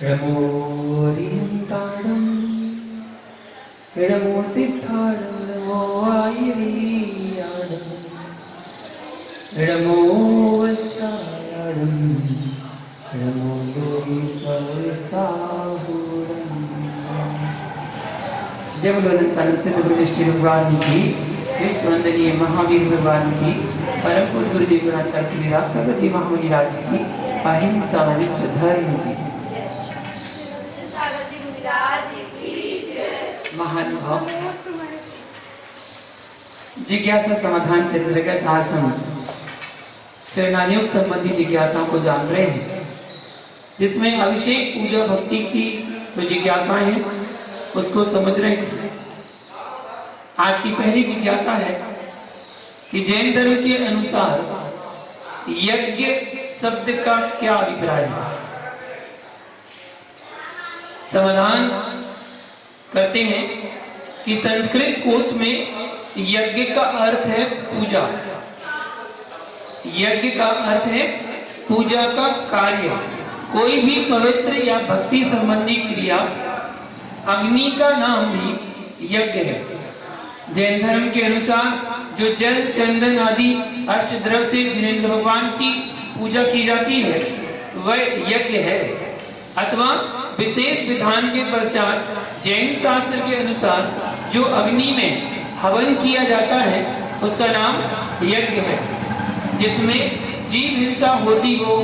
Ramoriantaram, Ramo Siddharam, Ramo Ayiriyanam, Ramo Vasayaram, Ramo Dori Sahuram. जब लोधन सिद्ध गुरुनिष्ठ भगवान की विश्व वंदनीय महावीर भगवान की परम पूज्य गुरुदेव गुणाचार्य श्री विराट सागर जी महामुनि राज की अहिंसा विश्व धर्म की महानुभाव जिज्ञासा समाधान के अंतर्गत आज हम शरणानियों संबंधी जिज्ञासाओं को जान रहे हैं, जिसमें अभिषेक पूजा भक्ति की जो जिज्ञासाएं हैं उसको समझ रहे हैं। आज की पहली जिज्ञासा है कि जैन धर्म के अनुसार यज्ञ शब्द का क्या अभिप्राय है। समाधान करते हैं कि संस्कृत कोश में यज्ञ का अर्थ है पूजा। यज्ञ का अर्थ है पूजा का कार्य, कोई भी पवित्र या भक्ति संबंधी क्रिया। अग्नि का नाम भी यज्ञ है। जैन धर्म के अनुसार जो जल चंदन आदि अष्टद्रव्य से जिनेंद्र भगवान की पूजा की जाती है वह यज्ञ है, अथवा विशेष विधान के पश्चात जैन शास्त्र के अनुसार जो अग्नि में हवन किया जाता है उसका नाम यज्ञ है। जिसमें जीव हिंसा होती हो,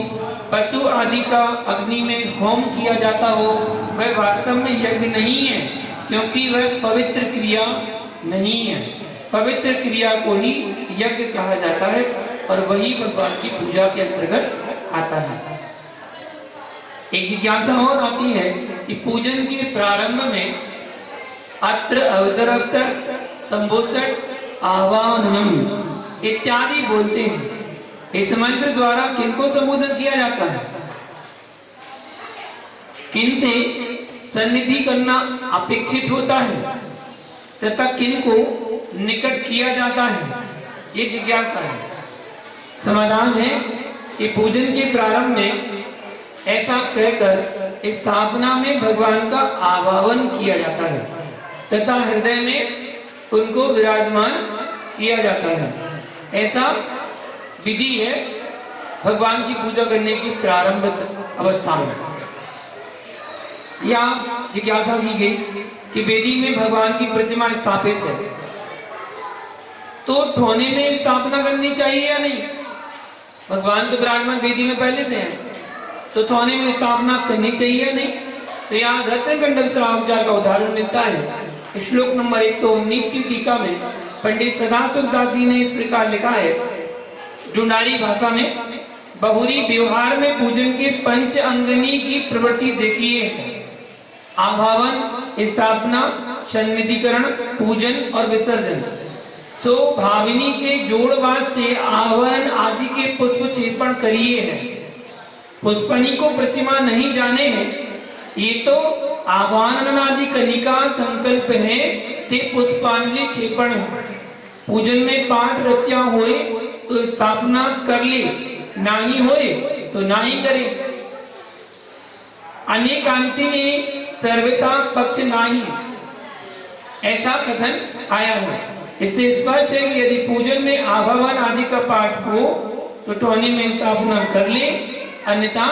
पशु आदि का अग्नि में होम किया जाता हो, वह वास्तव में यज्ञ नहीं है, क्योंकि वह पवित्र क्रिया नहीं है। पवित्र क्रिया को ही यज्ञ कहा जाता है और वही भगवान की पूजा के अंतर्गत आता है। एक जिज्ञासा और आती है कि पूजन के प्रारंभ में अत्र अवतरत्तर संबोधन आवाहनम इत्यादि बोलते हैं। इस मंत्र द्वारा किनको संबोधन किया जाता है, किन से सन्निधि करना अपेक्षित होता है तथा किन को निकट किया जाता है, ये जिज्ञासा है। समाधान है कि पूजन के प्रारंभ में ऐसा कहकर स्थापना में भगवान का आवाहन किया जाता है तथा हृदय में उनको विराजमान किया जाता है। ऐसा विधि है भगवान की पूजा करने की प्रारंभ अवस्था में। यहाँ जिज्ञासा की गई कि वेदी में भगवान की प्रतिमा स्थापित है, तो ठोने में स्थापना करनी चाहिए या नहीं। भगवान तो विराजमान वेदी में पहले से है, तो ठोने में स्थापना करनी चाहिए या नहीं। तो यहाँ रत्नगंडक श्रावचार का उदाहरण मिलता है। श्लोक नंबर 119 की टीका में पंडित सदाशिवदास जी ने इस प्रकार लिखा है, ढूंढारी भाषा में, बहुरी व्यवहार में पूजन के पंच अंगनी की प्रवृत्ति देखिए। आभावन, स्थापना, सन्निधिकरण, पूजन और विसर्जन। सो भाविनी के जोड़ वास्ते आह्वान आदि के पुष्प छेपण करिए है। पुष्पनी को प्रतिमा नहीं जाने हैं, ये तो आह्वान आदि कनिका संकल्प है, ते पुष्पांजलि छेपण है। पूजन में पाठ रचा होए तो स्थापना कर ले, नाही होए तो नाही करे। अनेकांति में सर्वथा पक्ष नाही, ऐसा कथन आया है। इससे स्पष्ट है कि यदि पूजन में आवाहन आदि का पाठ हो तो ठोने में स्थापना कर ले, अन्यथा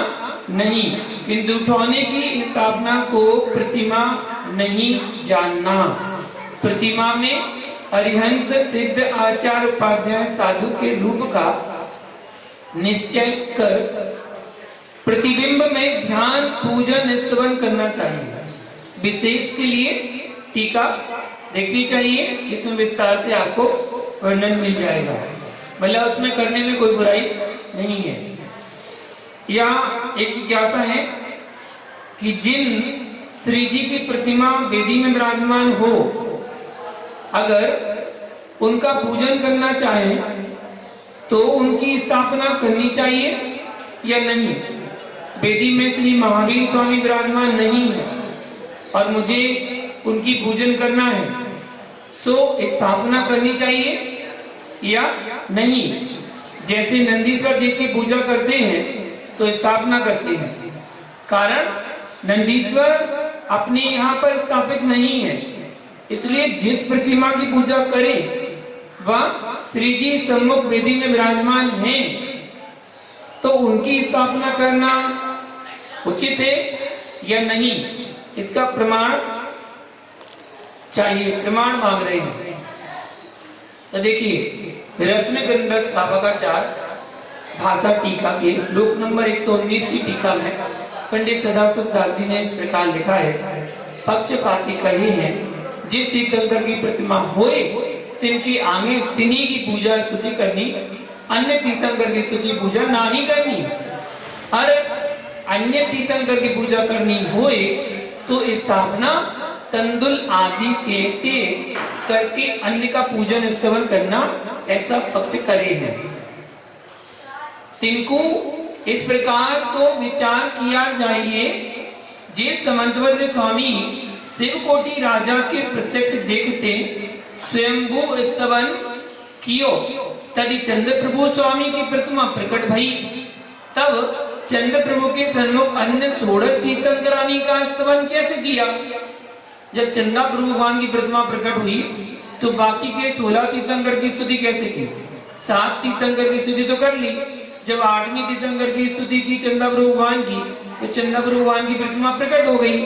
नहीं। किंतु ठोने की स्थापना को प्रतिमा नहीं जानना। प्रतिमा में अरिहंत सिद्ध आचार्य उपाध्याय साधु के रूप का निश्चय कर प्रतिबिंब में ध्यान पूजन स्तवन करना चाहिए। विशेष के लिए टीका देखनी चाहिए, इसमें विस्तार से आपको वर्णन मिल जाएगा। मतलब उसमें करने में कोई बुराई नहीं है। यहाँ एक जिज्ञासा है कि जिन श्री जी की प्रतिमा वेदी में विराजमान हो, अगर उनका पूजन करना चाहे तो उनकी स्थापना करनी चाहिए या नहीं। वेदी में श्री महावीर स्वामी विराजमान नहीं है और मुझे उनकी पूजन करना है, सो स्थापना करनी चाहिए या नहीं। जैसे नंदीश्वर जी की पूजा करते हैं तो स्थापना करते हैं, कारण नंदीश्वर अपने यहाँ पर स्थापित नहीं है, इसलिए जिस प्रतिमा की पूजा करें वह श्री जी सम्मुख वेदी में विराजमान हैं, तो उनकी स्थापना करना उचित है या नहीं, इसका प्रमाण चाहिए, प्रमाण मांग रहे हैं। तो देखिए रत्न गंधर स्थापकाचार्य भाषा टीका के श्लोक नंबर 119 की टीका में पंडित सदाशिव दास जी ने इस प्रकार लिखा है, पक्षपाती कहे हैं जिस तीर्थंकर की प्रतिमा होए तिनकी आगे तिन्ही की पूजा स्तुति करनी, अन्य तीर्थंकर की स्तुति पूजा ना ही करनी। अरे अन्य तीर्थंकर की पूजा करनी होए तो स्थापना तंदुल आदि के करके अन्य का पूजन स्तवन करना, ऐसा पक्ष करे हैं। तिनको इस प्रकार तो विचार किया जाइए, जिस समंतभद्र स्वामी शिव कोटि राजा के प्रत्यक्ष देखते स्वयंभू स्तवन कियो, तदि चंद्र प्रभु स्वामी की प्रतिमा प्रकट भई, तब चंद्र प्रभु के सन्मुख अन्य 16 तीर्थंकरानी का स्तवन कैसे किया? जब चंद्र प्रभु भगवान की प्रतिमा प्रकट हुई तो बाकी के 16 तीर्थंकर की स्तुति कैसे की? 7 तीर्थंकर की स्तुति तो कर ली। जब 8वीं तीर्थंकर की स्तुति की चंद्र प्रभु भगवान की, तो चंद्र प्रभु भगवान की प्रतिमा प्रकट हो गई।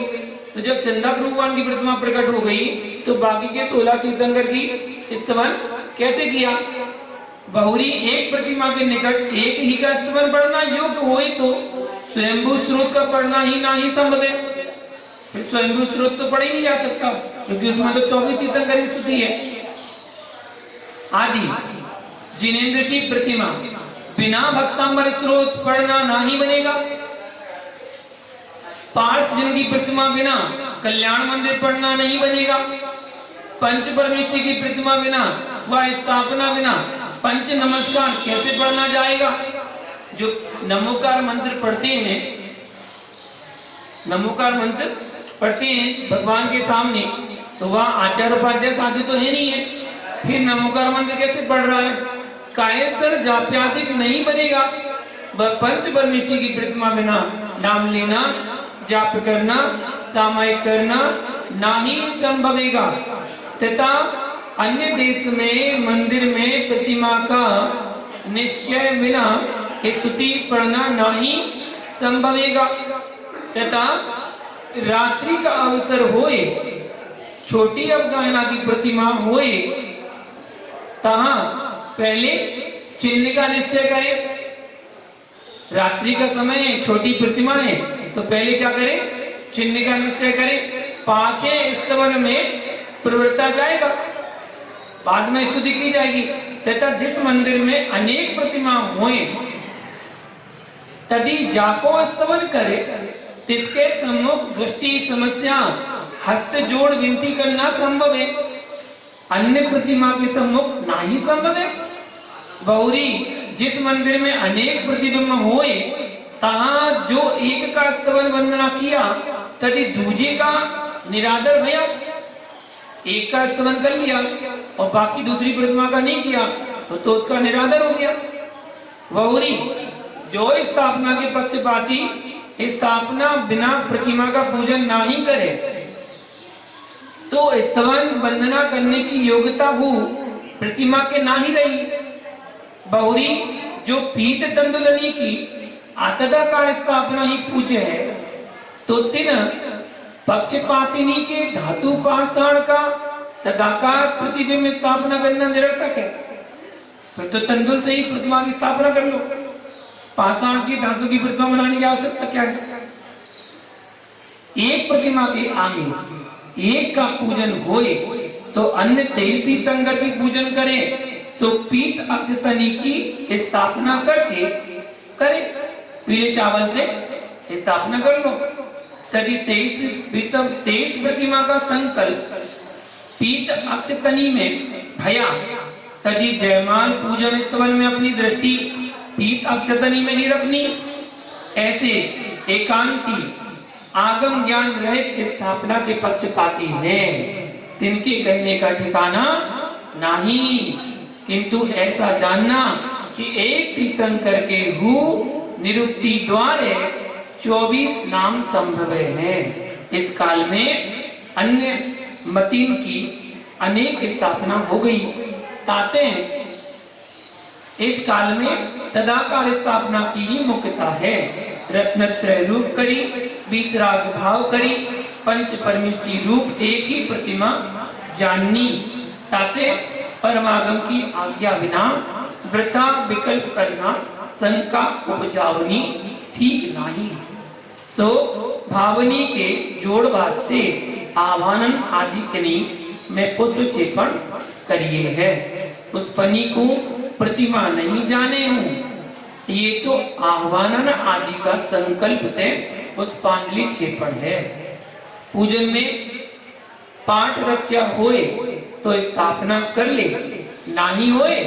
तो जब चंद्र प्रभु भगवान की प्रतिमा प्रकट हो गई तो बाकी के 16 तीर्थंकर की स्तवन कैसे किया? बहुरी एक प्रतिमा के निकट एक ही का स्तवन पढ़ना योग्य हो तो स्वयंभू स्रोत का पढ़ना ही ना ही संभव है। फिर स्वयंभू स्रोत तो पढ़ ही नहीं जा सकता, क्योंकि उसमें तो 24 तीर्थंकर की स्तुति है। आदि जिनेंद्र की प्रतिमा बिना भक्तांबर स्रोत पढ़ना ना ही बनेगा। पार्श जन की प्रतिमा बिना कल्याण मंदिर पढ़ना नहीं बनेगा। पंच परमेष्ठी की प्रतिमा बिना व स्थापना बिना पंच नमस्कार कैसे पढ़ना जाएगा? जो नमोकार मंत्र पढ़ते हैं, नमोकार मंत्र पढ़ते हैं भगवान के सामने, तो वह आचार्य उपाध्याय साधु तो है नहीं है, फिर नमोकार मंत्र कैसे पढ़ रहा है? कायसर जाप्यादिक नहीं बनेगा। पंच परमेष्ठी की प्रतिमा बिना नाम लेना, जाप करना, सामायिक करना ना ही संभवेगा। तथा अन्य देश में मंदिर में प्रतिमा का निश्चय बिना स्तुति पढ़ना ना ही संभवेगा। तथा रात्रि का अवसर होए, छोटी अवगाहना की प्रतिमा होए, तहां पहले चिन्ह का निश्चय करें। रात्रि का समय है, छोटी प्रतिमा है, तो पहले क्या करें? चिन्ह का निश्चय करें। 5 स्तवन में प्रवृत्ता जाएगा, बाद में स्तुति की जाएगी। तथा जिस मंदिर में अनेक प्रतिमा होए तदि जाको स्तवन करे, तिसके सम्मुख दृष्टि समस्या हस्त जोड़ विनती करना संभव है, अन्य प्रतिमा के सम्मुख ना ही संभव है। बहुरी जिस मंदिर में अनेक प्रतिबिंब होए तहां जो एक का स्तवन वंदना किया तदि दूजे का निरादर भया। एक का स्तवन कर लिया और बाकी दूसरी प्रतिमा का नहीं किया तो उसका निरादर हो गया। बहुरी जो स्थापना के पक्षपाती स्थापना बिना प्रतिमा का पूजन ना ही करे तो स्तवन वंदना करने की योग्यता हो प्रतिमा के ना ही रही। बहुरी जो पीत तंदुलनी की आतदाकार स्थापना ही पूज्य है, तो तिन पक्षपातिनी के धातु पाषाण का तदाकार प्रतिबिंब स्थापना करना निरर्थक है। फिर तो तंदुल से ही प्रतिमा की स्थापना कर लो, पाषाण की धातु की प्रतिमा बनाने की आवश्यकता क्या है? एक प्रतिमा के आगे एक का पूजन होए तो अन्य 23 तीर्थंकर की पूजन करें, सो पीत अक्षतनी की स्थापना करके करें। पीले चावल से स्थापना कर लो। तभी 23 प्रतिमा का संकल्प पीत अक्षतनी में भया, तभी जयमाल पूजन स्तवन में अपनी दृष्टि पीत अक्षतनी में ही रखनी। ऐसे एकांती आगम ज्ञान रहित स्थापना के पक्षपाती हैं, तिनके कहने का ठिकाना नहीं। किंतु ऐसा जानना कि एक तीर्थंकर के हु निरुक्ति द्वारे 24 नाम संभव हैं। इस काल में अन्य मतीन की अनेक स्थापना हो गई। ताते इस काल में तदाकार स्थापना की ही मुख्यता है। रत्नत्रय रूप करी, बीतराग भाव करी, पंच परमिष्टि रूप एक ही प्रतिमा जाननी। ताते परमागम की आज्ञा बिना वृथा विकल्प करना शंका उपजावनी ठीक नहीं। सो भावनी के जोड़ वास्ते आह्वानन आदि कनी में पुष्प क्षेपण करिए है। पुष्पनी को प्रतिमा नहीं जाने हूँ, ये तो आह्वानन आदि का संकल्प तय पुष्पांजलि क्षेपण है। पूजन में पाठ रचा होए तो स्थापना कर ले, नाही होए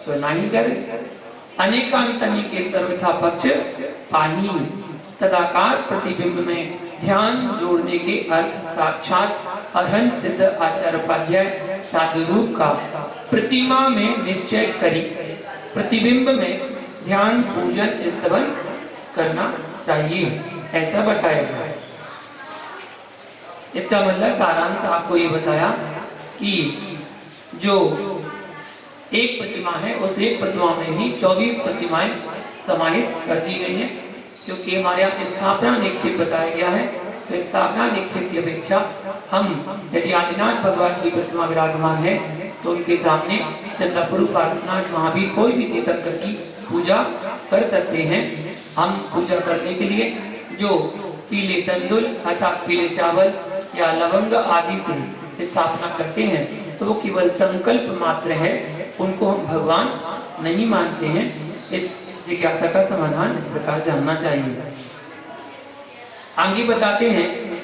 तो नहीं करे। अनेकांतनी के सर्वथा पक्ष पाही। तदाकार प्रतिबिंब में ध्यान जोड़ने के अर्थ साक्षात अरहंत सिद्ध आचार्य उपाध्याय साधु रूप का प्रतिमा में निश्चय करी। प्रतिबिंब में ध्यान पूजन स्तवन करना चाहिए, ऐसा बताया गया है। इसका मतलब सारांश आपको ये बताया कि जो एक प्रतिमा है उस एक प्रतिमा में ही 24 प्रतिमाएं समाहित कर दी गई हैं। क्योंकि हमारे यहाँ स्थापना निक्षेप बताया गया है, तो स्थापना निक्षेप की अपेक्षा हम यदि आदिनाथ भगवान की प्रतिमा विराजमान है तो उनके सामने चंदापुर पार्श्वनाथ महावीर कोई भी तीर्थंकर की पूजा कर सकते हैं। हम पूजा करने के लिए जो पीले तंदुल अर्थात पीले चावल या लवंग आदि से स्थापना करते हैं तो वो केवल संकल्प मात्र है, उनको हम भगवान नहीं मानते हैं। इस जिज्ञासा का समाधान इस प्रकार जानना चाहिए। आगे बताते हैं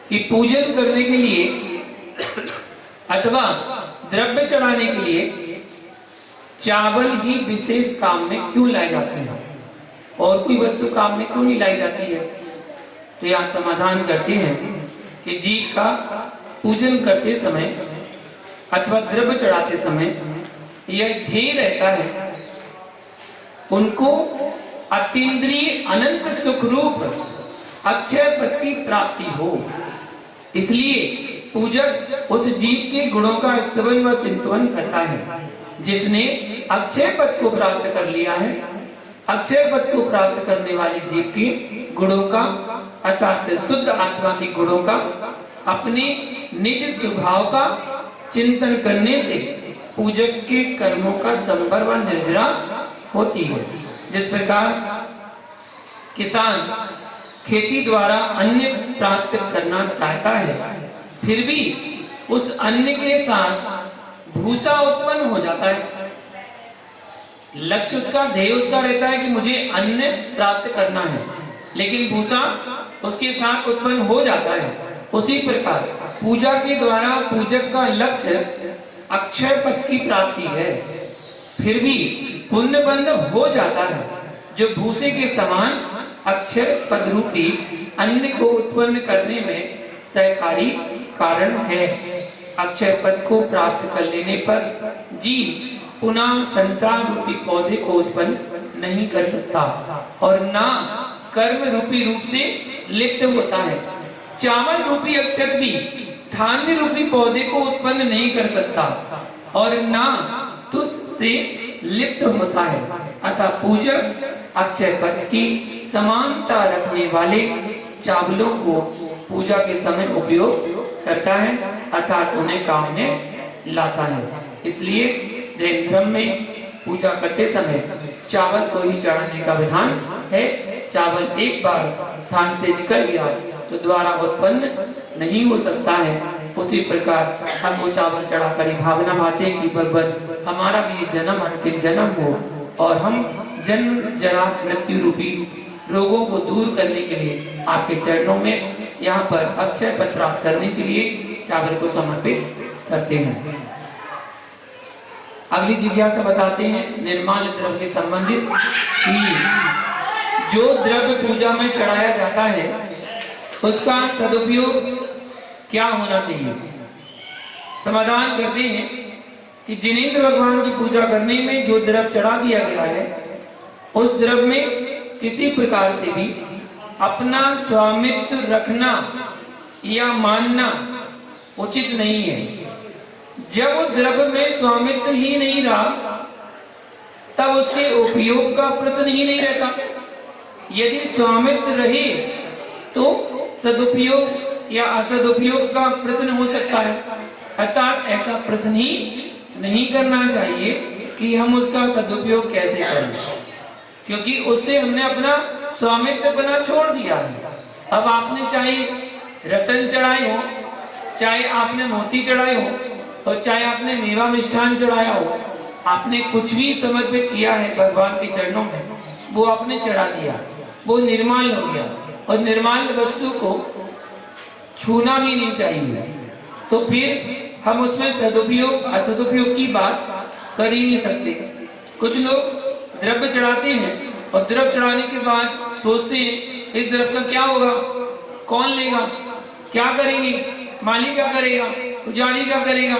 कि पूजन करने के लिए अथवा द्रव्य चढ़ाने के लिए चावल ही विशेष काम में क्यों लाए जाते हैं और कोई वस्तु काम में क्यों नहीं लाई जाती है। तो यहाँ समाधान करते हैं कि जीव का पूजन करते समय अथवा द्रव्य चढ़ाते समय यह ध्येय रहता है उनको अतीन्द्रिय अनंत सुख रूप अक्षय पद की प्राप्ति हो। इसलिए पूजक उस जीव के गुणों का स्तवन व चिंतन करता है जिसने अक्षय पद को प्राप्त कर लिया है। अक्षय पद को प्राप्त करने वाले जीव के गुणों का अर्थात शुद्ध आत्मा के गुणों का अपने निज स्वभाव का चिंतन करने से पूजक के कर्मों का संबर व निर्जरा होती है। जिस प्रकार किसान खेती द्वारा अन्न प्राप्त करना चाहता है, फिर भी उस अन्न के साथ भूसा उत्पन्न हो जाता है। लक्ष्य उसका, ध्येय उसका रहता है कि मुझे अन्न प्राप्त करना है, लेकिन भूसा उसके साथ उत्पन्न हो जाता है। उसी प्रकार पूजा के द्वारा पूजक का लक्ष्य अक्षय पद की प्राप्ति है, फिर भी पुण्य बंध हो जाता है जो भूसे के समान अक्षय पद रूपी अन्न को उत्पन्न करने में सहकारी कारण है। अक्षय पद को प्राप्त कर लेने पर जीव पुनः संसार रूपी पौधे को उत्पन्न नहीं कर सकता और ना कर्म रूपी रूप से लिप्त होता है। चावल रूपी अक्षत भी धान्य रूपी पौधे को उत्पन्न नहीं कर सकता और ना तुष से लिप्त होता है। अतः पूजक अक्षय पद की समानता रखने वाले चावलों को पूजा के समय उपयोग करता है अर्थात उन्हें काम में लाता है। इसलिए जैन धर्म में पूजा करते समय चावल को ही चढ़ाने का विधान है। चावल एक बार थान से निकल गया तो द्वारा उत्पन्न नहीं हो सकता है। उसी प्रकार हम वो चावल चढ़ाकर भावना भाते कि भगवत हमारा भी जन्म अंतिम जन्म हो और हम जन्म जरा मृत्यु रूपी रोगों को दूर करने के लिए आपके चरणों में यहाँ पर अक्षय पद प्राप्त करने के लिए चावल को समर्पित करते हैं। अगली जिज्ञासा बताते हैं निर्माल्य द्रव्य के संबंधित कि जो द्रव्य पूजा में चढ़ाया जाता है उसका सदुपयोग क्या होना चाहिए। समाधान करते हैं कि जिनेंद्र भगवान की पूजा करने में जो द्रव्य चढ़ा दिया गया है उस द्रव्य में किसी प्रकार से भी अपना स्वामित्व रखना या मानना उचित नहीं है। जब उस द्रव्य में स्वामित्व ही नहीं रहा तब उसके उपयोग का प्रश्न ही नहीं रहता। यदि स्वामित्व रहे तो सदुपयोग या असदुपयोग का प्रश्न हो सकता है, अर्थात ऐसा प्रश्न ही नहीं करना चाहिए कि हम उसका सदुपयोग कैसे करें, क्योंकि उससे हमने अपना स्वामित्व बना छोड़ दिया है। अब आपने चाहे रतन चढ़ाए हो, चाहे आपने मोती चढ़ाए हो, और चाहे आपने मेवा मिष्ठान चढ़ाया हो, आपने कुछ भी समर्पित किया है भगवान के चरणों में, वो आपने चढ़ा दिया, वो निर्माल हो गया। और निर्माल वस्तु को छूना भी नहीं चाहिए। तो फिर हम उसमें सदुपयोग असदुपयोग की बात कर ही नहीं सकते। कुछ लोग द्रव्य चढ़ाते हैं और द्रव्य चढ़ाने के बाद सोचते हैं इस द्रव्य का क्या होगा, कौन लेगा, क्या करेंगे, माली क्या करेगा, पुजारी क्या करेगा।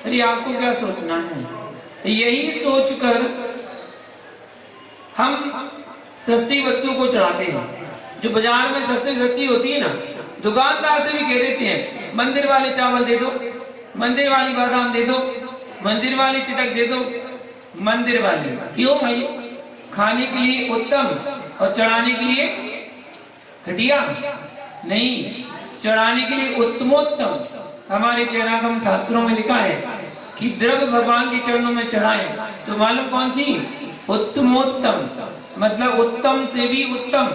अरे आपको क्या सोचना है। यही सोचकर हम सस्ती वस्तु को चढ़ाते हैं, जो बाजार में सबसे सस्ती होती है ना। दुकानदार से भी कह देते हैं मंदिर वाले चावल दे दो, मंदिर वाली बादाम दे दो, मंदिर वाली चिटक दे दो। मंदिर वाली क्यों भाई? खाने के लिए उत्तम और चढ़ाने के लिए घटिया नहीं, चढ़ाने के लिए उत्तमोत्तम। हमारे चरणागम शास्त्रों में लिखा है कि द्रव्य भगवान के चरणों में चढ़ाएं, तो मालूम कौन सी? उत्तमोत्तम, मतलब उत्तम से भी उत्तम।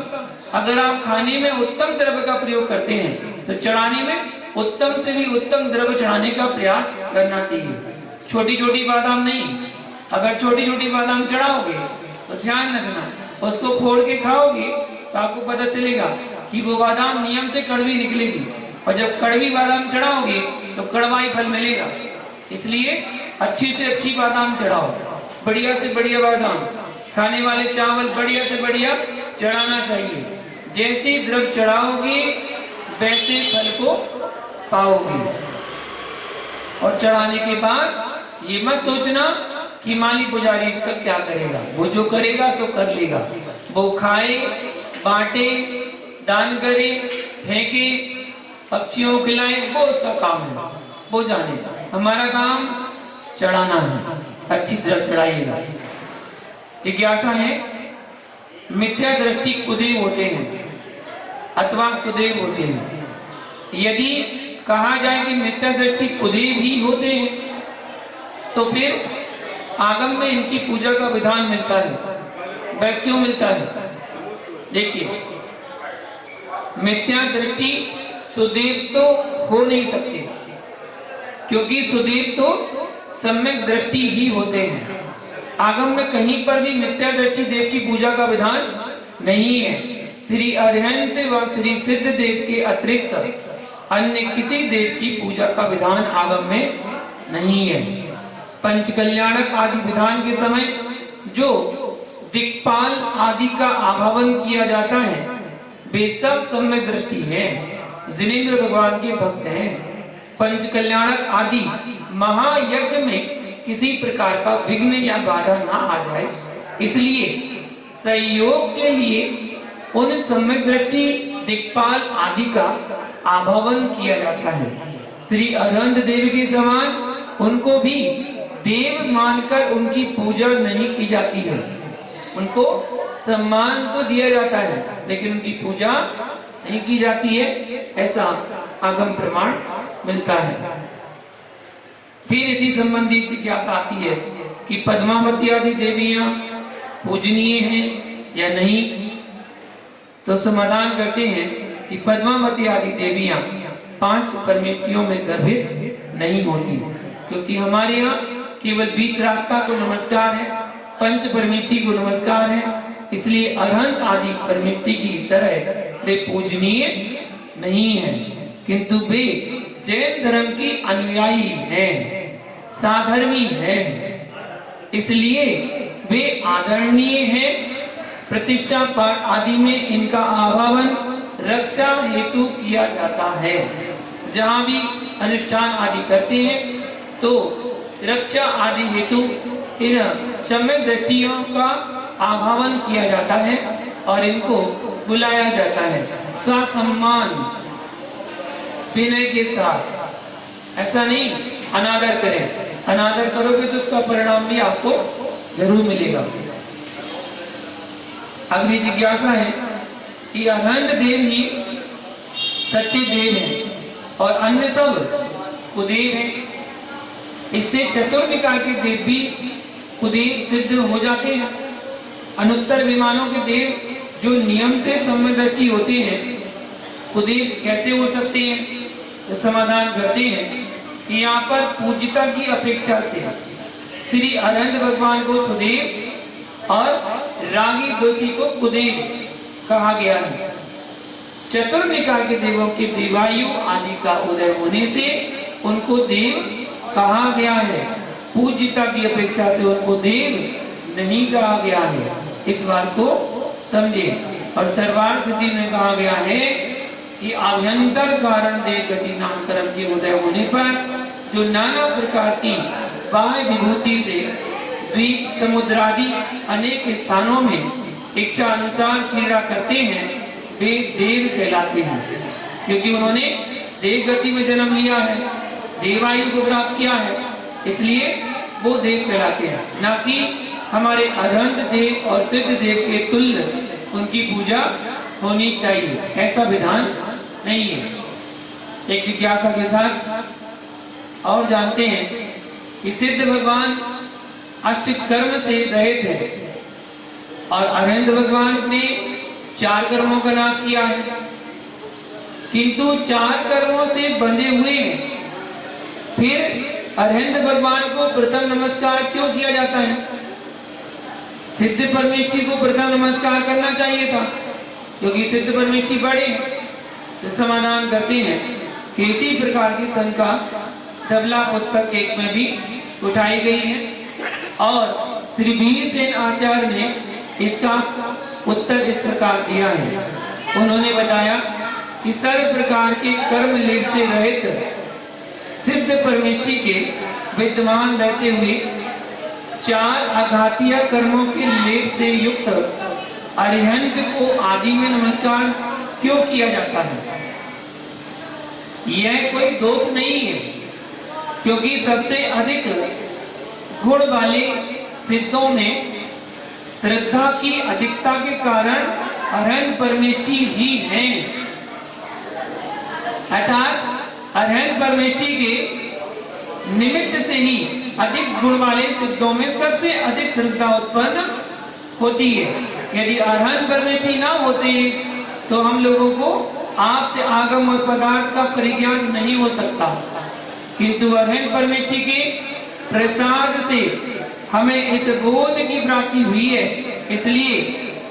अगर आप खाने में उत्तम द्रव्य का प्रयोग करते हैं तो चढ़ाने में उत्तम से भी उत्तम द्रव्य चढ़ाने का प्रयास करना चाहिए। छोटी छोटी बादाम नहीं। अगर छोटी छोटी बादाम चढ़ाओगे तो ध्यान रखना, उसको फोड़ के खाओगे तो आपको पता चलेगा कि वो बादाम नियम से कड़वी निकलेगी, और जब कड़वी बादाम चढ़ाओगे तो कड़वा ही फल मिलेगा। इसलिए अच्छी से अच्छी बादाम चढ़ाओ, बढ़िया से बढ़िया बादाम, खाने वाले चावल बढ़िया से बढ़िया चढ़ाना चाहिए। जैसे द्रव्य चढ़ाओगे वैसे फल को पाओगे। और चढ़ाने के बाद ये मत सोचना कि माली पुजारी इसका क्या करेगा, वो जो करेगा सो कर लेगा। वो खाए, बांटे, दान करे, फेंके, पक्षियों को खिलाए, वो उसका काम है, वो जाने। हमारा काम चढ़ाना है, अच्छी तरह चढ़ाइएगा। जिज्ञासा है, मिथ्या दृष्टि कुदेव होते हैं अथवा सुदेव होते हैं। यदि कहा जाए कि मिथ्या दृष्टि कुदेव ही होते हैं तो फिर आगम में इनकी पूजा का विधान मिलता है। वह क्यों मिलता है? देखिए, मिथ्या दृष्टि सुदेव तो हो नहीं सकते, क्योंकि सुदेव तो सम्यक दृष्टि ही होते हैं। आगम में कहीं पर भी मिथ्या दृष्टि देव की पूजा का विधान नहीं है। श्री अरिहंत व श्री सिद्ध देव के अतिरिक्त अन्य किसी देव की पूजा का विधान आगम में नहीं है। पंचकल्याणक आदि विधान के समय जो दिक्पाल आदि का आभावन किया जाता है वे सब सम्यक दृष्टि है, जिनेंद्र भगवान के भक्त हैं। पंचकल्याणक आदि महायज्ञ में किसी प्रकार का विघ्न या बाधा ना आ जाए, इसलिए सहयोग के लिए उन सम्यक दृष्टि दिक्पाल आदि का आभावन किया जाता है। श्री अरहंत देव के समान उनको भी देव मानकर उनकी पूजा नहीं की जाती है। उनको सम्मान तो दिया जाता है लेकिन उनकी पूजा नहीं की जाती है, ऐसा आगम प्रमाण मिलता है। फिर इसी संबंधी जिज्ञासा आती है कि पद्मावती आदि देवियां पूजनीय हैं या नहीं। तो समाधान करते हैं कि पद्मावती आदि देवियां 5 परमेष्ठियों में गर्भित नहीं होती, क्योंकि हमारे यहाँ केवल वीतरागा को नमस्कार है, पंच परमेष्ठि को नमस्कार है। इसलिए अरहंत आदि परमेष्ठि की तरह वे पूजनीय नहीं है, किंतु वे जैन धर्म की अनुयायी हैं, साधर्मी हैं, इसलिए वे आदरणीय हैं। प्रतिष्ठा पाठ आदि में इनका आभावन रक्षा हेतु किया जाता है। जहाँ भी अनुष्ठान आदि करते हैं तो रक्षा आदि हेतु इन सम्यक दृष्टियों का आभावन किया जाता है और इनको बुलाया जाता है ससम्मान विनय के साथ। ऐसा नहीं अनादर करें, अनादर करोगे तो उसका परिणाम भी आपको जरूर मिलेगा। अगली जिज्ञासा है कि अरहंत देव ही सच्चे देव हैं और अन्य सब कुदेव हैं। इससे चतुर्निकाय के देव भी कुदेव सिद्ध हो जाते हैं। अनुत्तर विमानों के देव जो नियम से समदृष्टि होते हैं कुदेव कैसे हो सकते हैं? तो समाधान करते हैं कि यहाँ पर पूजिता की अपेक्षा से श्री अरहंत भगवान को सुदेव और रागी दोषी को कुदेव कहा गया है। चतुर्निकाय के देवों के देवायु आदि का उदय होने से उनको देव कहा गया है, पूजिता की अपेक्षा से उनको देव नहीं कहा गया है। इस बात को समझे। और सर्वार्थ सिद्धि में कहा गया है कि आभ्यंतर कारण देव गति नाम कर्म के उदय होने पर जो नाना प्रकार की बाह्य विभूति से द्वीप समुद्र आदि अनेक स्थानों में इच्छा अनुसार क्रीड़ा करते हैं वे देव कहलाते हैं, क्योंकि उन्होंने देव गति में जन्म लिया है, देवायु को प्राप्त किया है, इसलिए वो देव कहलाते हैं। ना कि हमारे अरहंत देव और सिद्ध देव के तुल्य उनकी पूजा होनी चाहिए, ऐसा विधान नहीं है। एक जिज्ञासा के साथ और जानते हैं कि सिद्ध भगवान अष्ट कर्म से रहित है और अरहंत भगवान ने 4 कर्मों का नाश किया है, किंतु 4 कर्मों से बंधे हुए हैं। फिर अरहंत भगवान को प्रथम नमस्कार क्यों किया जाता है? सिद्ध परमेष्ठी को प्रथम नमस्कार करना चाहिए था, क्योंकि सिद्ध परमेष्ठी बड़े हैं। तो समाधान करते हैं कि इसी प्रकार की शंका तबला पुस्तक 1 में भी उठाई गई है और श्री वीरसेन आचार्य ने इसका उत्तर इस प्रकार दिया है। उन्होंने बताया कि सर्व प्रकार के कर्म लेप से रहित सिद्ध परमेष्ठी के विद्यमान रहते हुए 4 आघातीय कर्मों के लेप से युक्त अरिहंत को आदि में नमस्कार क्यों किया जाता है? यह कोई दोष नहीं है, क्योंकि सबसे अधिक गुण वाले सिद्धों में श्रद्धा की अधिकता के कारण अरहंत परमेष्ठी ही हैं। अर्थात अरहंत परमेष्ठी के निमित्त से ही अधिक गुण वाले सिद्धों में सबसे अधिक श्रद्धा उत्पन्न होती है। यदि अरहंत परमेष्ठी ना होते तो हम लोगों को आप्त आगम और पदार्थ का परिज्ञान नहीं हो सकता, किंतु अरहंत परमेष्ठी के प्रसाद से हमें इस बोध की प्राप्ति हुई है, इसलिए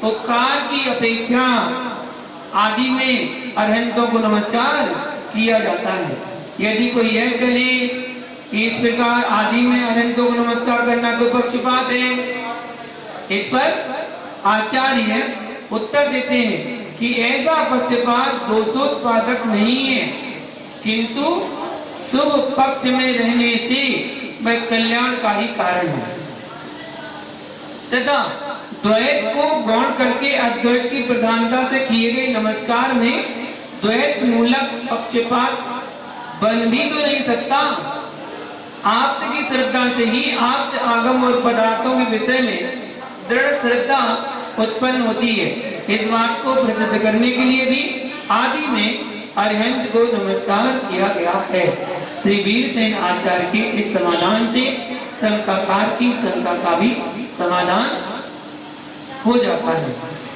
उपकार की अपेक्षा आदि में अरहंतों को नमस्कार किया जाता है। यदि कोई यह कहे कि इस प्रकार आदि में अरहंतों को नमस्कार करना कोई पक्षपात है, इस पर आचार्य उत्तर देते हैं कि ऐसा पक्षपात दोषोत्पादक नहीं है, किंतु शुभ पक्ष में रहने से वह कल्याण का ही कारण है। तथा द्वैत को गौण करके अद्वैत की प्रधानता से किए गए नमस्कार में द्वैत मूलक पक्षपात बन भी तो नहीं सकता। आप्त की श्रद्धा से ही आप्त आगम और पदार्थों के विषय में दृढ़ श्रद्धा उत्पन्न होती है। इस बात को प्रसिद्ध करने के लिए भी आदि में अरिहंत को नमस्कार किया गया है। श्री वीरसेन आचार्य के इस समाधान से शंकाकार की शंका का भी समाधान हो जाता है।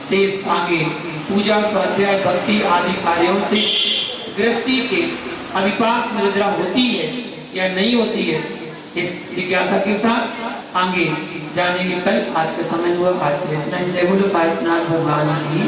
शेष आगे पूजा स्वाध्याय भक्ति आदि कार्यों से गृहस्थी के अभिपात मुद्रा होती है या नहीं होती है, इस जिज्ञासा के साथ आगे जानेंगे कल। आज का समय हुआ, आज के इतना ही। जय बोलो पार्श्वनाथ भगवान की।